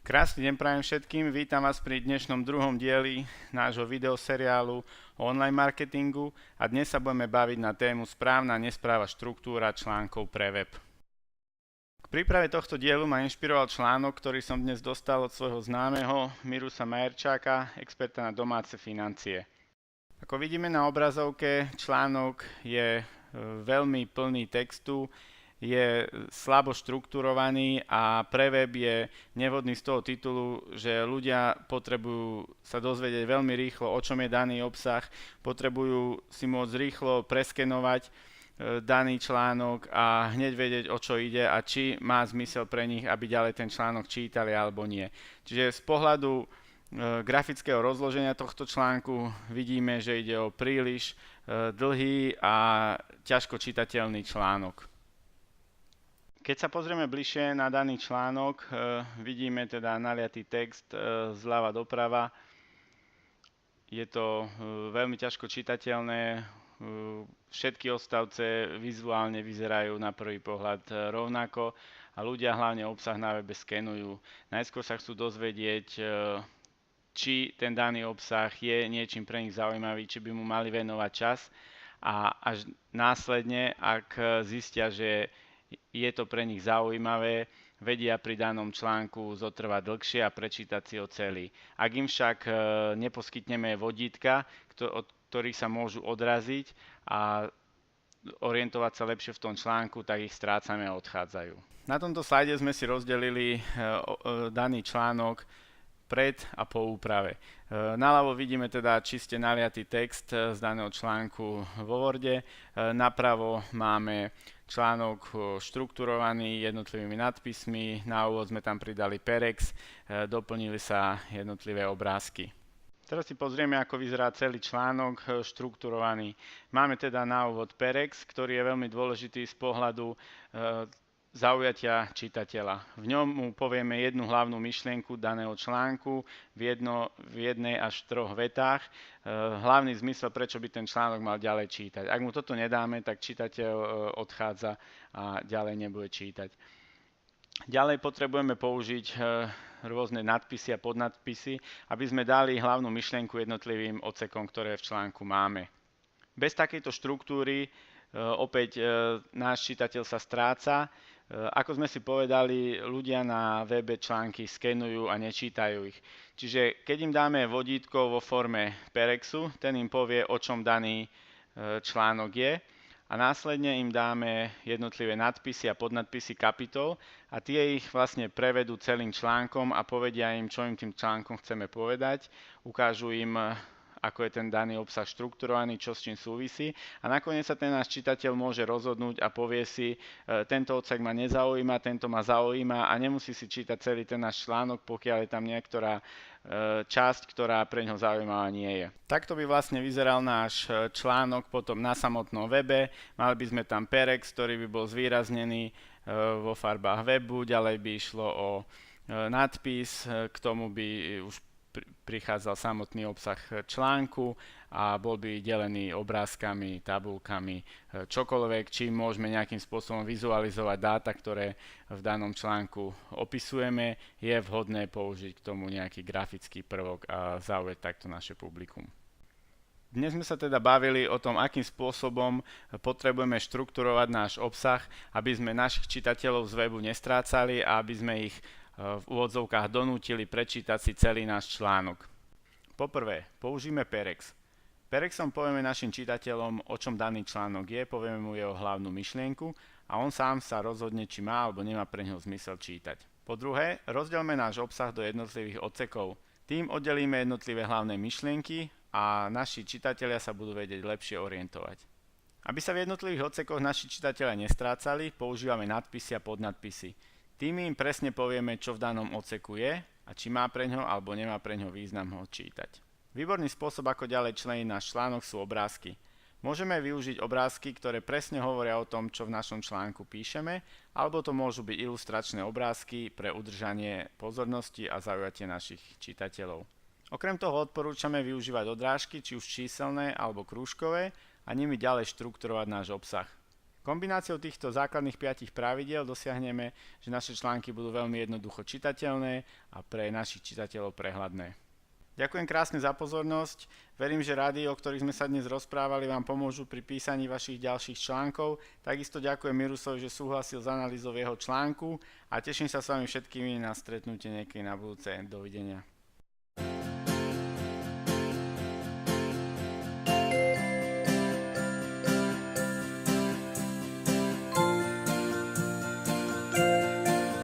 Krásny deň prajem všetkým, vítam vás pri dnešnom druhom dieli nášho videoseriálu o online marketingu a dnes sa budeme baviť na tému správna nespráva štruktúra článkov pre web. K príprave tohto dielu ma inšpiroval článok, ktorý som dnes dostal od svojho známeho Mirusa Majerčáka, experta na domáce financie. Ako vidíme na obrazovke, článok je veľmi plný textu, je slabo štrukturovaný a pre web je nevhodný z toho titulu, že ľudia potrebujú sa dozvedieť veľmi rýchlo, o čom je daný obsah, potrebujú si môcť rýchlo preskenovať daný článok a hneď vedieť, o čo ide a či má zmysel pre nich, aby ďalej ten článok čítali alebo nie. Čiže z pohľadu grafického rozloženia tohto článku vidíme, že ide o príliš dlhý a ťažko čitateľný článok. Keď sa pozrieme bližšie na daný článok, vidíme teda naliatý text zľava doprava. Je to veľmi ťažko čitateľné, všetky odstavce vizuálne vyzerajú na prvý pohľad rovnako a ľudia hlavne obsah na webe skenujú. Najskôr sa chcú dozvedieť, či ten daný obsah je niečím pre nich zaujímavý, či by mu mali venovať čas a až následne, ak zistia, že je to pre nich zaujímavé, vedia pri danom článku zotrvať dlhšie a prečítať si ho celý. Ak im však neposkytneme vodítka, od ktorých sa môžu odraziť a orientovať sa lepšie v tom článku, tak ich strácame a odchádzajú. Na tomto slajde sme si rozdelili daný článok pred a po úprave. Naľavo vidíme teda čiste naliatý text z daného článku vo Worde, napravo máme článok štrukturovaný jednotlivými nadpismi, na úvod sme tam pridali perex, doplnili sa jednotlivé obrázky. Teraz si pozrieme, ako vyzerá celý článok štrukturovaný. Máme teda na úvod perex, ktorý je veľmi dôležitý z pohľadu zaujatia čitateľa. V ňom mu povieme jednu hlavnú myšlienku daného článku v jednej až troch vetách. Hlavný zmysel, prečo by ten článok mal ďalej čítať. Ak mu toto nedáme, tak čitateľ odchádza a ďalej nebude čítať. Ďalej potrebujeme použiť rôzne nadpisy a podnadpisy, aby sme dali hlavnú myšlienku jednotlivým odsekom, ktoré v článku máme. Bez takejto štruktúry opäť náš čitateľ sa stráca. Ako sme si povedali, ľudia na webe články skenujú a nečítajú ich. Čiže keď im dáme vodítko vo forme perexu, ten im povie, o čom daný článok je a následne im dáme jednotlivé nadpisy a podnadpisy kapitol a tie ich vlastne prevedú celým článkom a povedia im, čo im tým článkom chceme povedať, ukážu im, ako je ten daný obsah štrukturovaný, čo s čím súvisí a nakoniec sa ten náš čitateľ môže rozhodnúť a povie si, tento odsek ma nezaujíma, tento ma zaujíma a nemusí si čítať celý ten náš článok, pokiaľ je tam niektorá časť, ktorá pre ňo zaujímavá nie je. Takto by vlastne vyzeral náš článok potom na samotnom webe, mali by sme tam perex, ktorý by bol zvýraznený vo farbách webu, ďalej by išlo o nadpis, k tomu by už prichádzal samotný obsah článku a bol by delený obrázkami, tabuľkami, čokoľvek, čím môžeme nejakým spôsobom vizualizovať dáta, ktoré v danom článku opisujeme, je vhodné použiť k tomu nejaký grafický prvok a zaujať takto naše publikum. Dnes sme sa teda bavili o tom, akým spôsobom potrebujeme štrukturovať náš obsah, aby sme našich čitateľov z webu nestrácali a aby sme ich v úvodzovkách donútili prečítať si celý náš článok. Poprvé, použijeme perex. Perexom povieme našim čitateľom, o čom daný článok je, povieme mu jeho hlavnú myšlienku a on sám sa rozhodne, či má alebo nemá pre neho zmysel čítať. Po druhé, rozdeľme náš obsah do jednotlivých odsekov. Tým oddelíme jednotlivé hlavné myšlienky a naši čitatelia sa budú vedieť lepšie orientovať. Aby sa v jednotlivých odsekoch naši čitatelia nestrácali, používame nadpisy a podnadpisy. Tým im presne povieme, čo v danom odseku je a či má preňho alebo nemá preňho význam ho čítať. Výborný spôsob, ako ďalej členiť náš článok, sú obrázky. Môžeme využiť obrázky, ktoré presne hovoria o tom, čo v našom článku píšeme, alebo to môžu byť ilustračné obrázky pre udržanie pozornosti a zaujatie našich čitateľov. Okrem toho odporúčame využívať odrážky, či už číselné alebo krúžkové, a nimi ďalej štrukturovať náš obsah. Kombináciou týchto základných 5 pravidiel dosiahneme, že naše články budú veľmi jednoducho čitateľné a pre našich čitateľov prehľadné. Ďakujem krásne za pozornosť. Verím, že rady, o ktorých sme sa dnes rozprávali, vám pomôžu pri písaní vašich ďalších článkov. Takisto ďakujem Mirusovi, že súhlasil s analýzou jeho článku a teším sa s vami všetkými na stretnutie niekedy na budúce. Dovidenia.